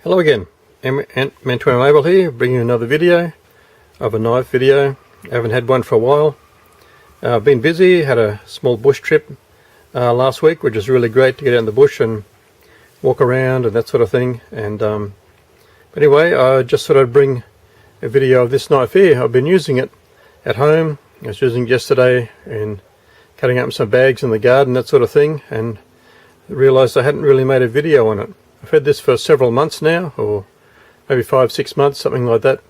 Hello again, Mantuan Label here, bringing you another video of a knife video. I haven't had one for a while. I've been busy, had a small bush trip last week, which is really great to get out in the bush and walk around and that sort of thing. And but anyway, I just thought I'd bring a video of this knife here. I've been using it at home. I was using it yesterday and cutting up some bags in the garden, that sort of thing, and realised I hadn't really made a video on it. I've had this for several months now, or maybe 5-6 months, something like that.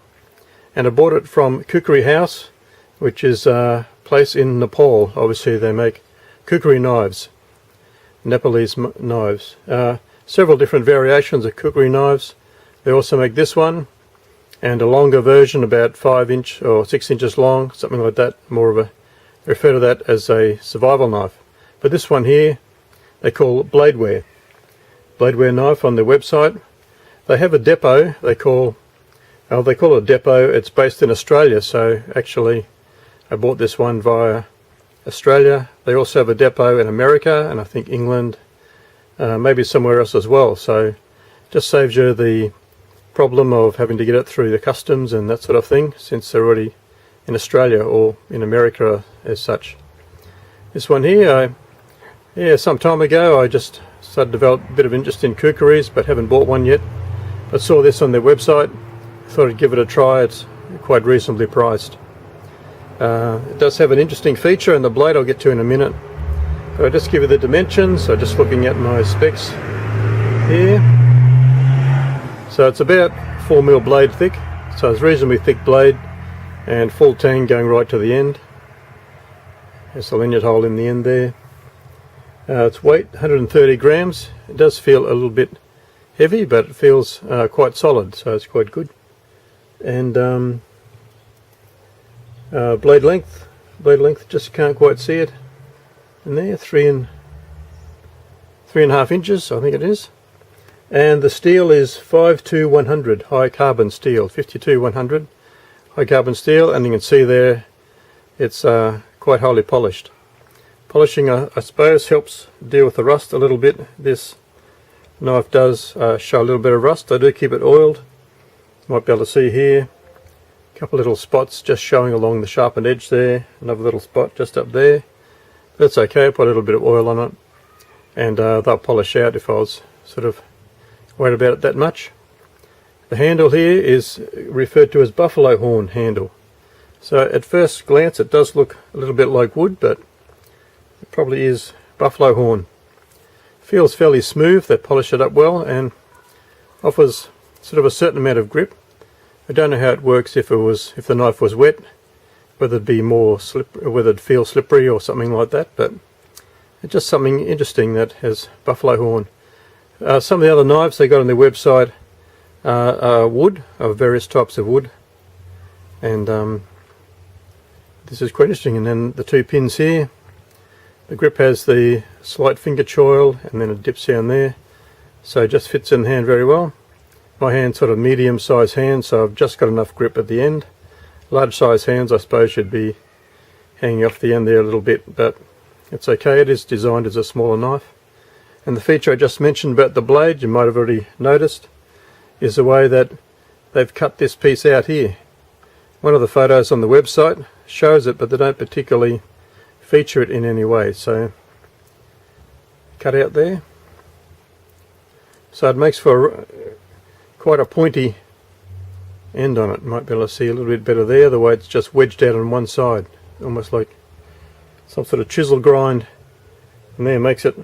And I bought it from Khukuri House, which is a place in Nepal. Obviously they make khukuri knives, Nepalese knives. Several different variations of khukuri knives. They also make this one, and a longer version, about 5 inch or 6 inches long, something like that. More of a, they refer to that as a survival knife. But this one here, they call Bladewear. Bladewear knife on their website. They have a depot they call it a depot. It's based in Australia, so actually I bought this one via Australia. They also have a depot in America and I think England, maybe somewhere else as well, so just saves you the problem of having to get it through the customs and that sort of thing, since they're already in Australia or in America as such. This one here, some time ago I just started to develop a bit of interest in kukuris, but haven't bought one yet. I saw this on their website, thought I'd give it a try. It's quite reasonably priced. It does have an interesting feature in the blade I'll get to in a minute. But I'll just give you the dimensions. So just looking at my specs here. So it's about 4mm blade thick, so it's a reasonably thick blade, and full tang going right to the end. There's a lanyard hole in the end there. Its weight 130 grams. It does feel a little bit heavy, but it feels quite solid, so it's quite good. And blade length, just can't quite see it in there. 3.5 inches, I think it is. And the steel is 52100 high carbon steel, 52100 high carbon steel, and you can see there it's quite highly polished. Polishing, I suppose, helps deal with the rust a little bit. This knife does show a little bit of rust. I do keep it oiled. Might be able to see here a couple little spots just showing along the sharpened edge there. Another little spot just up there. That's okay. I put a little bit of oil on it, and they'll polish out if I was sort of worried about it that much. The handle here is referred to as buffalo horn handle. So at first glance it does look a little bit like wood, but it probably is buffalo horn. Feels fairly smooth. They polish it up well and offers sort of a certain amount of grip. I don't know how it works if the knife was wet, whether it'd be more slippery, whether it'd feel slippery or something like that. But it's just something interesting that has buffalo horn. Some of the other knives they got on their website are wood, of various types of wood, and this is quite interesting. And then the two pins here. The grip has the slight finger choil and then it dips down there, so it just fits in the hand very well. My hand's sort of medium sized hand, so I've just got enough grip at the end. Large sized hands I suppose should be hanging off the end there a little bit, but it's okay. It is designed as a smaller knife. And the feature I just mentioned about the blade, you might have already noticed, is the way that they've cut this piece out here. One of the photos on the website shows it, but they don't particularly feature it in any way. So cut out there, so it makes for quite a pointy end on it. Might be able to see a little bit better there, the way it's just wedged out on one side, almost like some sort of chisel grind, and there makes it.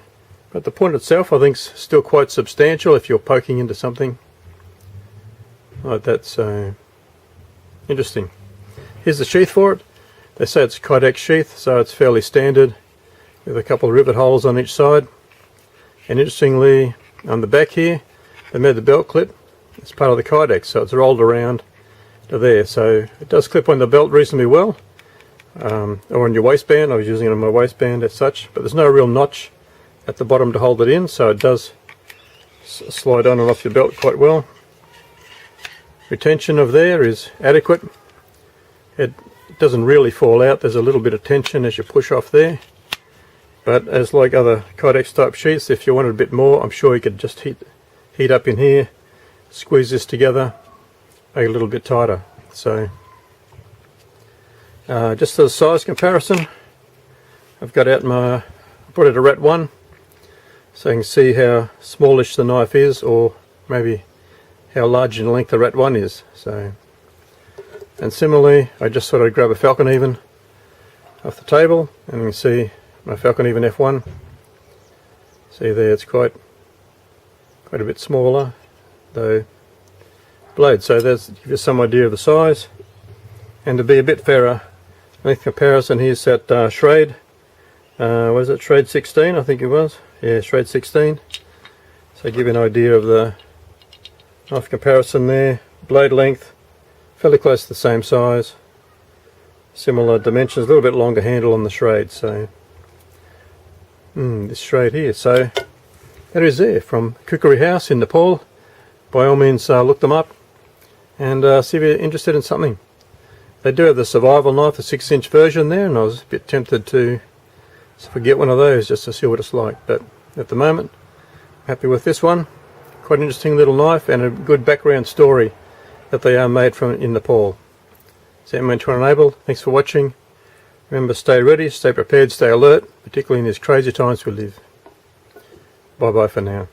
But the point itself I think is still quite substantial if you're poking into something like that. So interesting. Here's the sheath for it. They say it's a Kydex sheath, so it's fairly standard, with a couple of rivet holes on each side. And interestingly, on the back here, they made the belt clip. It's part of the Kydex, so it's rolled around to there. So it does clip on the belt reasonably well, or on your waistband. I was using it on my waistband as such, but there's no real notch at the bottom to hold it in, so it does slide on and off your belt quite well. Retention of there is adequate. It doesn't really fall out. There's a little bit of tension as you push off there, but as like other Kydex type sheaths, if you wanted a bit more, I'm sure you could just heat up in here squeeze this together, make it a little bit tighter. So just as a size comparison, I've got out my, put it a rat 1 so you can see how smallish the knife is, or maybe how large in length the rat 1 is. So, and similarly, I just thought I'd grab a Falcon Even off the table, and you can see my Falcon Even F1. See there, it's quite a bit smaller, though blade. So that's to give you some idea of the size, and to be a bit fairer, length comparison, here's that Schrade. Was it Schrade 16? I think it was. Yeah, Schrade 16. So give you an idea of the knife comparison there. Blade length, fairly close to the same size. Similar dimensions, a little bit longer handle on the Schrade. So this Schrade here. So that is there from Khukuri House in Nepal. By all means, look them up and see if you're interested in something. They do have the survival knife, the 6-inch version there, and I was a bit tempted to get one of those just to see what it's like. But at the moment, I'm happy with this one. Quite an interesting little knife and a good background story that they are made from in Nepal. So Mentor Enabled, thanks for watching. Remember, stay ready, stay prepared, stay alert, particularly in these crazy times we live. Bye bye for now.